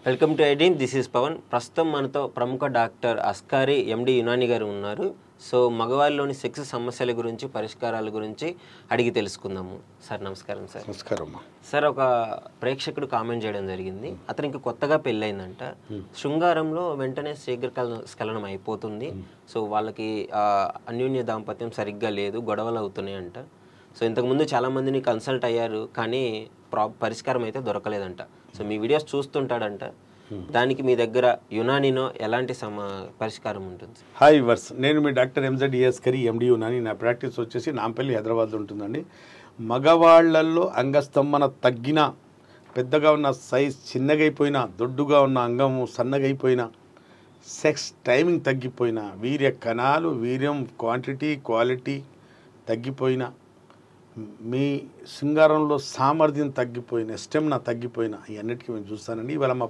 Welcome to iDream. This is Pavan. ప్రస్తుతం మనతో ప్రముఖ డాక్టర్ అస్కారి ఎండి యునాని గారు ఉన్నారు. సో మగవారిలోని సెక్స్ సమస్యల గురించి, పరిష్కారాల గురించి అడిగి తెలుసుకుందాము. సార్ నమస్కారం. సార్ నమస్కారం. సార్, ఒక ప్రేక్షకుడు కామెంట్ చేయడం జరిగింది. అతనికి కొత్తగా పెళ్ళయిందంట. శృంగారంలో వెంటనే శీఘ్రస్ఖలనం అయిపోతుంది. సో వాళ్ళకి అన్యోన్య దాంపత్యం సరిగ్గా లేదు, గొడవలు అవుతున్నాయంట. సో ఇంతకుముందు చాలామందిని కన్సల్ట్ అయ్యారు, కానీ పరిష్కారం అయితే దొరకలేదంట. సో మీ వీడియోస్ చూస్తుంటాడంట. దానికి మీ దగ్గర యునానిలో ఎలాంటి పరిష్కారం ఉంటుంది? హాయ్ వర్స్, నేను మీ డాక్టర్ ఎంజెడ్ అస్కారి ఎండి యునాని. నా ప్రాక్టీస్ వచ్చేసి నాంపల్లి, హైదరాబాద్లో ఉంటుందండి. మగవాళ్లలో అంగస్తంభన తగ్గిన, పెద్దగా ఉన్న సైజ్ చిన్నగైపోయినా, దొడ్డుగా ఉన్న అంగము సన్నగైపోయినా, సెక్స్ టైమింగ్ తగ్గిపోయినా, వీర్య కణాలు, వీర్యం క్వాంటిటీ క్వాలిటీ తగ్గిపోయినా, మీ శృంగారంలో సామర్థ్యం తగ్గిపోయిన, స్టెమినా తగ్గిపోయిన, ఇవన్నిటికీ మేము చూస్తానండి. ఇవాళ మా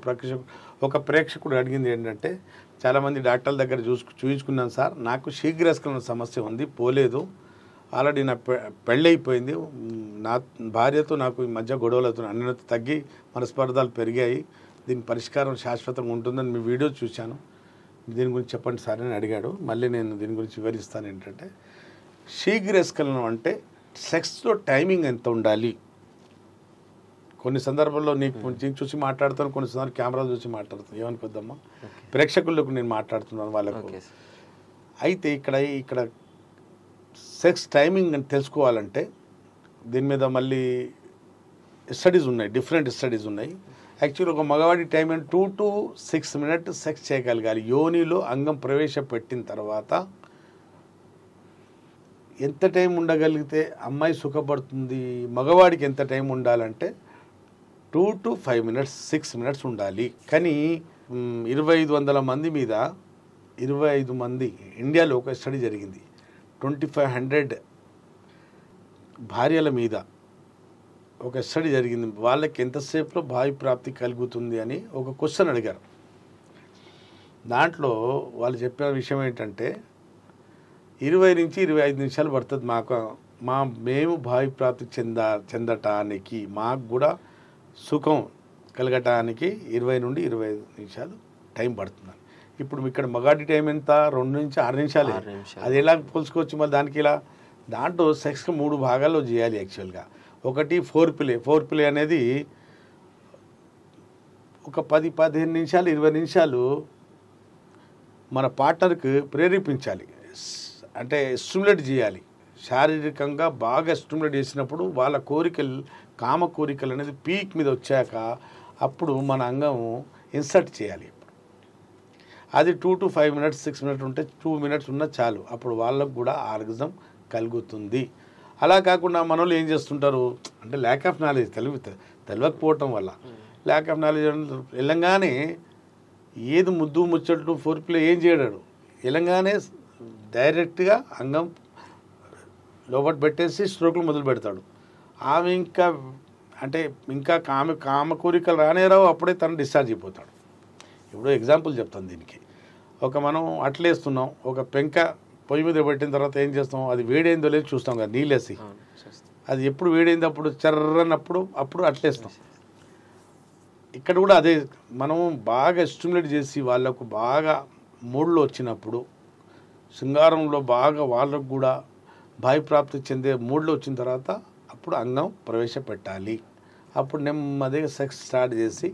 ప్రేక్షకుడు అడిగింది ఏంటంటే, చాలామంది డాక్టర్ల దగ్గర చూపించుకున్నాను సార్, నాకు శీఘ్రస్ఖలన సమస్య ఉంది, పోలేదు, ఆల్రెడీ నా పెళ్ళైపోయింది, నా భార్యతో నాకు ఈ మధ్య గొడవలు అవుతున్నాయి, అన్నిటి తగ్గి మనస్పర్ధాలు పెరిగాయి, దీని పరిష్కారం శాశ్వతంగా ఉంటుందని మీ వీడియో చూశాను, దీని గురించి చెప్పండి సార్ అని అడిగాడు. మళ్ళీ నేను దీని గురించి వివరిస్తాను. ఏంటంటే, శీఘ్రస్ఖలనం అంటే సెక్స్లో టైమింగ్ ఎంత ఉండాలి. కొన్ని సందర్భాల్లో నీకు చూసి మాట్లాడతాను, కొన్ని సందర్భాలు కెమెరాలు చూసి మాట్లాడుతాను, ఏమనుకోద్దమ్మా, ప్రేక్షకులకు నేను మాట్లాడుతున్నాను వాళ్ళకు. అయితే ఇక్కడ సెక్స్ టైమింగ్ అని తెలుసుకోవాలంటే దీని మీద మళ్ళీ స్టడీస్ ఉన్నాయి, డిఫరెంట్ స్టడీస్ ఉన్నాయి. యాక్చువల్లీ ఒక మగవాడి టైం 2 to 6 minutes సెక్స్ చేయగలగాలి. యోనిలో అంగం ప్రవేశపెట్టిన తర్వాత ఎంత టైం ఉండగలిగితే అమ్మాయి సుఖపడుతుంది, మగవాడికి ఎంత టైం ఉండాలంటే 2 to 5 minutes, 6 minutes ఉండాలి. కానీ 2500 మంది మీద 25 మంది ఇండియాలో ఒక స్టడీ జరిగింది. 2500 భార్యల మీద ఒక స్టడీ జరిగింది. వాళ్ళకి ఎంతసేపులో భావి ప్రాప్తి కలుగుతుంది అని ఒక క్వశ్చన్ అడిగారు. దాంట్లో వాళ్ళు చెప్పిన విషయం ఏంటంటే, 20 నుంచి 25 నిమిషాలు పడుతుంది మేము భావి ప్రాప్తి చెందటానికి, మాకు కూడా సుఖం కలగటానికి 20 నుండి 25 నిమిషాలు టైం పడుతుంది. ఇప్పుడు ఇక్కడ మగాడి టైం ఎంత? 2 నుంచి 6 నిమిషాలే. అది ఎలా పోల్చుకోవచ్చు మళ్ళీ దానికి? ఇలా దాంట్లో సెక్స్కి 3 భాగాల్లో చేయాలి యాక్చువల్గా. ఒకటి ఫోర్ ప్లే అనేది ఒక 10-15 నిమిషాలు, 20 నిమిషాలు మన పార్ట్నర్కి ప్రేరేపించాలి, అంటే స్టిమ్యులేట్ చేయాలి. శారీరకంగా బాగా స్టిమ్యులేట్ చేసినప్పుడు వాళ్ళ కోరికలు, కామ కోరికలు అనేది పీక్ మీద వచ్చాక అప్పుడు మన అంగం ఇన్సర్ట్ చేయాలి. అది 2 to 5 minutes, 6 minutes ఉంటే 2 minutes ఉన్నా చాలు, అప్పుడు వాళ్ళకు కూడా ఆర్గజం కలుగుతుంది. అలా కాకుండా మన వాళ్ళు ఏం చేస్తుంటారు అంటే, ల్యాక్ ఆఫ్ నాలెడ్జ్, తెలియకపోవటం వల్ల ల్యాక్ ఆఫ్ నాలెడ్జ్ వెళ్ళంగానే ఏది ముద్దు ముచ్చట్లు ఫోర్ ప్లే ఏం చేయడాడు, వెళ్ళంగానే డైరెక్ట్గా అంగం లోపల పెట్టేసి స్ట్రోక్లు మొదలు పెడతాడు. ఆమె ఇంకా కామ కోరికలు రానేరావు, అప్పుడే తను డిశ్చార్జ్ అయిపోతాడు. ఇప్పుడు ఎగ్జాంపుల్ చెప్తాను దీనికి. మనం అట్లేస్తున్నాం, ఒక పెంక పొయ్యి మీద పెట్టిన తర్వాత ఏం చేస్తాం, అది వేడైందో లేదో చూస్తాం కదా, నీళ్ళేసి. అది ఎప్పుడు వేడైంది అప్పుడు అప్పుడు అట్లేస్తాం. ఇక్కడ కూడా అదే, మనము బాగా స్టిమ్యులేట్ చేసి వాళ్ళకు బాగా మూడ్లో వచ్చినప్పుడు, శృంగారంలో బాగా వాళ్ళకు కూడా భావి ప్రాప్తి చెందే మూడ్లో వచ్చిన తర్వాత అప్పుడు అంగం ప్రవేశపెట్టాలి. అప్పుడు నెమ్మదిగా సెక్స్ స్టార్ట్ చేసి,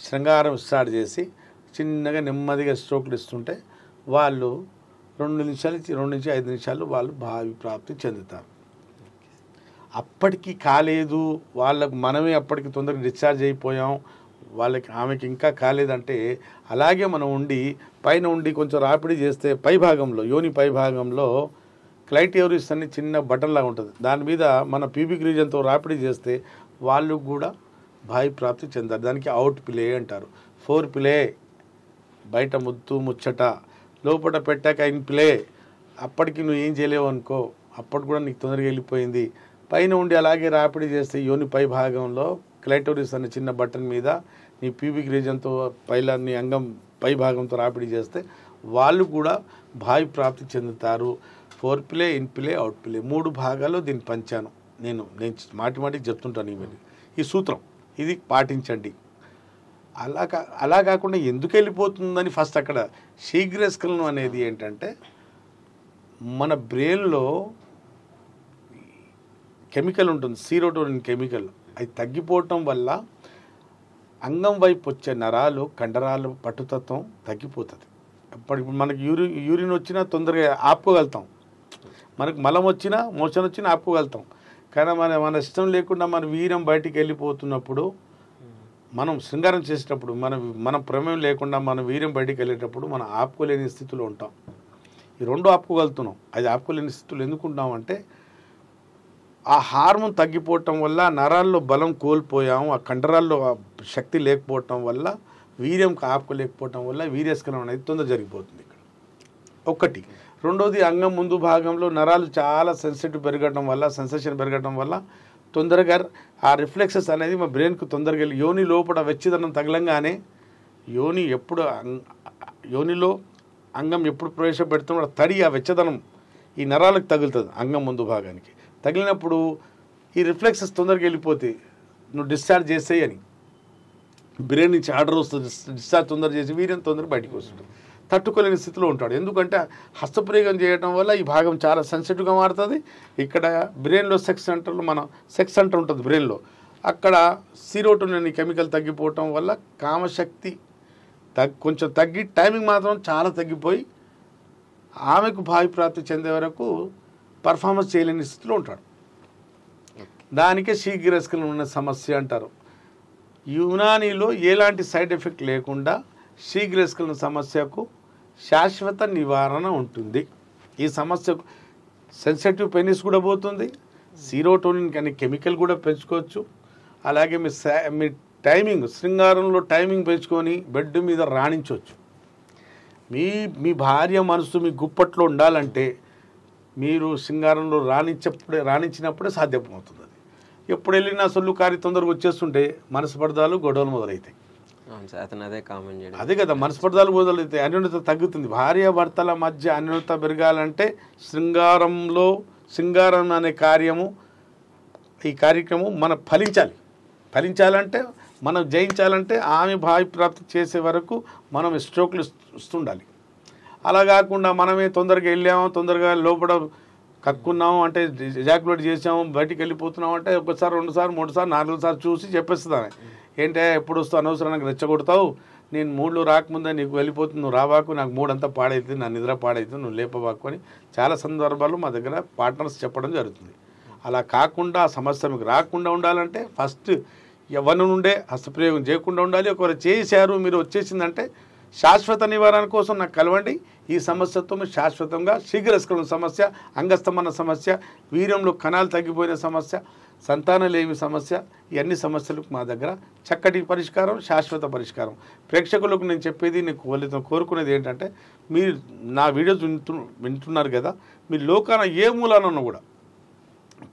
శృంగారం స్టార్ట్ చేసి చిన్నగా నెమ్మదిగా స్ట్రోక్లు ఇస్తుంటే వాళ్ళు 2 నుంచి 5 నిమిషాలు వాళ్ళు భావి ప్రాప్తి చెందుతారు. అప్పటికి కాలేదు వాళ్ళకు, మనమే అప్పటికి తొందరగా డిశ్చార్జ్ అయిపోయాం, ఆమెకి ఇంకా కాలేదంటే అలాగే మనం పైన ఉండి కొంచెం రాపిడి చేస్తే యోని పై భాగంలో క్లైటోరిస్ అని చిన్న బటన్ లాగా ఉంటుంది, దాని మీద మన ప్యూబిక్ రీజన్తో రాపిడి చేస్తే వాళ్ళు కూడా భావి ప్రాప్తి చెందారు. దానికి అవుట్ ప్లే అంటారు. ఫోర్ ప్లే బయట ముచ్చట, లోపల పెట్టాక ఇన్ ప్లే, అప్పటికి నువ్వు ఏం చేయలేవు అనుకో, అప్పటికి కూడా నీకు తొందరగా వెళ్ళిపోయింది. పైన ఉండి అలాగే రాపిడి చేస్తే యోని పై భాగంలో క్లైటోరిస్ అనే చిన్న బటన్ మీద నీ ప్యూబిక్ రీజన్తో నీ అంగం పై భాగంతో రాపిడి చేస్తే వాళ్ళు కూడా భావి ప్రాప్తి చెందుతారు. Four play, in play, out play 3 భాగాల్లో దీన్ని పంచాను. నేను మాటికి చెప్తుంటాను. ఈ సూత్రం ఇది పాటించండి. అలా కాకుండా ఎందుకు వెళ్ళిపోతుందని ఫస్ట్ అక్కడ శీఘ్రస్ఖలనం అనేది ఏంటంటే మన బ్రెయిన్లో కెమికల్ ఉంటుంది, సీరోటోనిన్ కెమికల్. అది తగ్గిపోవటం వల్ల అంగం వైపు వచ్చే నరాలు కండరాలు పట్టుతత్వం తగ్గిపోతుంది. ఇప్పుడు మనకి యూరిన్ వచ్చినా తొందరగా ఆపుకోగలుగుతాం, మనకు మలం వచ్చినా మోషన్ వచ్చినా ఆపుకోగలుగుతాం. కానీ మన ఇష్టం లేకుండా మన వీర్యం బయటికి వెళ్ళిపోతున్నప్పుడు, మనం శృంగారం చేసేటప్పుడు మన ప్రమేయం లేకుండా మన వీర్యం బయటికి వెళ్ళేటప్పుడు మనం ఆపుకోలేని స్థితిలో ఉంటాం. ఈ రెండు ఆపుకోగలుగుతున్నాం, అది ఆపుకోలేని స్థితిలో ఎందుకుంటామంటే ఆ హార్మోన్ తగ్గిపోవటం వల్ల నరాల్లో బలం కోల్పోయాము, ఆ కండరాల్లో శక్తి లేకపోవటం వల్ల వీర్యం ఆపుకోలేకపోవటం వల్ల వీర్యస్ఖలనం అనేది తొందర జరిగిపోతుంది ఇక్కడ ఒకటి. రెండోది అంగం ముందు భాగంలో నరాలు చాలా సెన్సేషన్ పెరగడం వల్ల తొందరగా ఆ రిఫ్లెక్సెస్ అనేది మా బ్రెయిన్కు తొందరగా వెళ్ళి యోని లోపల వెచ్చదనం తగలంగానే యోనిలో అంగం ఎప్పుడు ప్రవేశపెడుతున్నా తడి ఆ వెచ్చదనం ఈ నరాలకు తగులుతుంది. అంగం ముందు భాగానికి తగిలినప్పుడు ఈ రిఫ్లెక్సెస్ తొందరగా వెళ్ళిపోతే నువ్వు డిశ్చార్జ్ చేసేయి అని బ్రెయిన్ నుంచి ఆర్డర్ వస్తుంది, డిశ్చార్జ్ తొందర చేసి వీర్యం తొందరగా బయటకు వస్తుంది. తట్టుకోలేని స్థితిలో ఉంటాడు. ఎందుకంటే హస్తప్రయోగం చేయడం వల్ల ఈ భాగం చాలా సెన్సిటివ్గా మారుతుంది. ఇక్కడ బ్రెయిన్లో సెక్స్ సెంటర్ ఉంటుంది బ్రెయిన్లో, అక్కడ సీరోటోనిన్ కెమికల్ తగ్గిపోవటం వల్ల కామశక్తి కొంచెం తగ్గి టైమింగ్ మాత్రం చాలా తగ్గిపోయి ఆమెకు భావిప్రాప్తి చెందే వరకు పర్ఫార్మెన్స్ చేయలేని స్థితిలో ఉంటాడు. దానికే శీఘ్రస్ఖలనం ఉన్న సమస్య అంటారు. యునానీలో ఎలాంటి సైడ్ ఎఫెక్ట్ లేకుండా శీఘ్రస్ఖలన సమస్యకు శాశ్వత నివారణ ఉంటుంది. ఈ సమస్యకు సెన్సిటివ్ పెనిస్ కూడా పోతుంది, సీరోటోనిన్ అనే కెమికల్ కూడా పెంచుకోవచ్చు. అలాగే మీ టైమింగ్ శృంగారంలో టైమింగ్ పెంచుకొని బెడ్ మీద రాణించవచ్చు. మీ భార్య మనసు మీ గుప్పట్లో ఉండాలంటే మీరు శృంగారంలో రాణించినప్పుడే సాధ్యమవుతుంది. అది ఎప్పుడు వెళ్ళినా సొల్లు కారి తొందరగా వచ్చేస్తుంటే మనస్పర్ధాలు గొడవలు మొదలవుతాయి. అదే కదా, మనస్పర్ధాలు మొదలవుతాయి, అన్యోన్యత తగ్గుతుంది. భార్య భర్తల మధ్య అన్యోన్యత పెరగాలంటే శృంగారం అనే ఈ కార్యక్రమం మనం ఫలించాలంటే మనం జయించాలంటే ఆమె భావిప్రాప్తి చేసే వరకు మనం స్ట్రోక్లు ఇస్తుండాలి. అలా కాకుండా మనమే తొందరగా వెళ్ళాము, తొందరగా లోపల కక్కున్నాము అంటే ఎజాక్యులేట్ చేసాము, బయటికి వెళ్ళిపోతున్నాము అంటే ఒకసారి 2 సార్లు 3 సార్లు 4 సార్లు చూసి చెప్పేస్తాను. ఏంటే ఎప్పుడు వస్తావు, అనవసరంగా రెచ్చగొడతావు, నేను మూడ్లో రాకముందే నీకు వెళ్ళిపోతుంది, నువ్వు రావాకు, నాకు మూడంతా పాడైతుంది, నా నిద్ర పాడైతుంది, నువ్వు లేపవాకు అని చాలా సందర్భాల్లో మా దగ్గర పార్ట్నర్స్ చెప్పడం జరుగుతుంది. అలా కాకుండా ఆ సమస్య మీకు రాకుండా ఉండాలంటే ఫస్ట్ ఎవరి నుండే హస్తప్రయోగం చేయకుండా ఉండాలి. ఒకవేళ చేశారు మీరు వచ్చేసిందంటే శాశ్వత నివారణ కోసం నాకు కలవండి. ఈ సమస్యతో మీరు శాశ్వతంగా శీఘ్రస్ఖలన సమస్య, అంగస్తంభన సమస్య, వీర్యంలో కణాలు తగ్గిపోయిన సమస్య, సంతానలేమి సమస్య, ఇవన్నీ సమస్యలకు మా దగ్గర చక్కటి పరిష్కారం, శాశ్వత పరిష్కారం. ప్రేక్షకులకు నేను చెప్పేది, నేను కోరుకునేది ఏంటంటే మీరు నా వీడియోస్ వింటున్నారు కదా, మీ లోకాన ఏ మూలానన్నా కూడా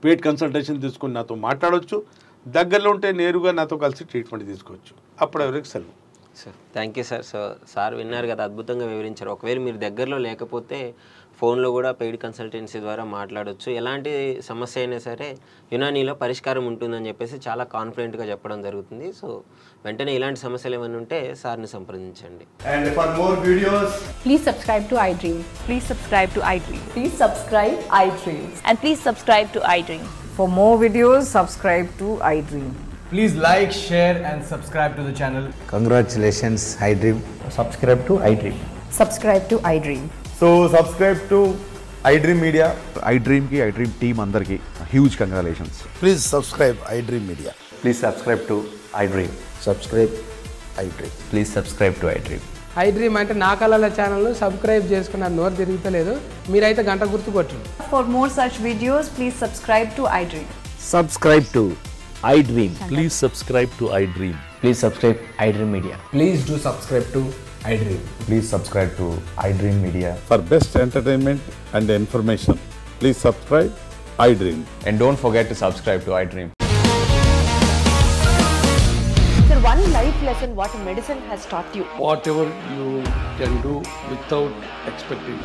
పెయిడ్ కన్సల్టేషన్ తీసుకుని నాతో మాట్లాడవచ్చు. దగ్గరలో ఉంటే నేరుగా నాతో కలిసి ట్రీట్మెంట్ తీసుకోవచ్చు. అప్పుడు ఎవరికి సెలవు. Sir thank you sir. So sir విన్నారు కదా, అద్భుతంగా వివరించారు. ఒకవేళ మీరు దగ్గరలో లేకపోతే ఫోన్లో కూడా పెయిడ్ కన్సల్టెన్సీ ద్వారా మాట్లాడవచ్చు. ఎలాంటి సమస్య అయినా సరే యునానీలో పరిష్కారం ఉంటుందని చెప్పేసి చాలా కాన్ఫిడెంట్గా చెప్పడం జరుగుతుంది. సో వెంటనే ఇలాంటి సమస్యలు ఏమైనా ఉంటే సార్ని సంప్రదించండి. And for more videos, please subscribe to iDream. Please subscribe to iDream. Please subscribe iDream. And please subscribe to iDream. For more videos, subscribe to iDream. please like, share and subscribe to the channel. Congratulations, iDream. Subscribe to iDream. Subscribe to iDream. So subscribe to iDream Media. iDream ki iDream team andarki huge congratulations. Please subscribe iDream Media. Please subscribe to iDream. Subscribe iDream. Please subscribe to iDream. iDream అంటే నా కళల ఛానల్ను subscribe చేసుకున్నారు, నోరు తిరుగుతలేదు, మీరైతే గంట గుర్తు కొట్టండి. For more such videos, please subscribe to iDream. Subscribe to iDream. Please subscribe to iDream. Please subscribe iDream Media. Please do subscribe to iDream. Please subscribe to iDream Media. For best entertainment and information, please subscribe iDream. And don't forget to subscribe to iDream. Sir, one life lesson what medicine has taught you. Whatever you can do without expecting.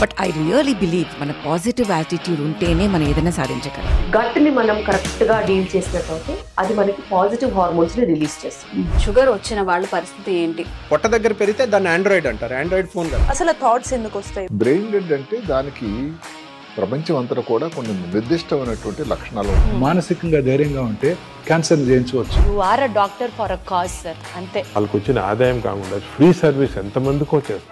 But I really believe మన positive attitude ఉంటేనే మనం ఏదైనా సాధించగలం. గట్ని మనం correct గా deal చేసినట్లయితే అది మనకి పాజిటివ్ హార్మోన్స్ ని రిలీజ్ చేస్తుంది. షుగర్ వచ్చిన వాళ్ళ పరిస్థితి ఏంటి? పొట్ట దగ్గర పెరిగితే దాన్ని ఆండ్రాయిడ్ అంటారు, ఆండ్రాయిడ్ ఫోన్ కదా. అసలు థాట్స్ ఎందుకు వస్తాయి? బ్రెయిన్ డెడ్ అంటే దానికి ప్రపంచం అంతా కూడా కొన్ని నిర్దిష్టమైనటువంటి లక్షణాలు. మానసికంగా ధైర్యంగా ఉంటే క్యాన్సర్ జయించవచ్చు. You are a doctor for a cause sir, అంతే. వాళ్ళకి వచ్చిన ఆదాయం కాకుండా ఫ్రీ సర్వీస్ ఎంతమందికో చేస్తారు.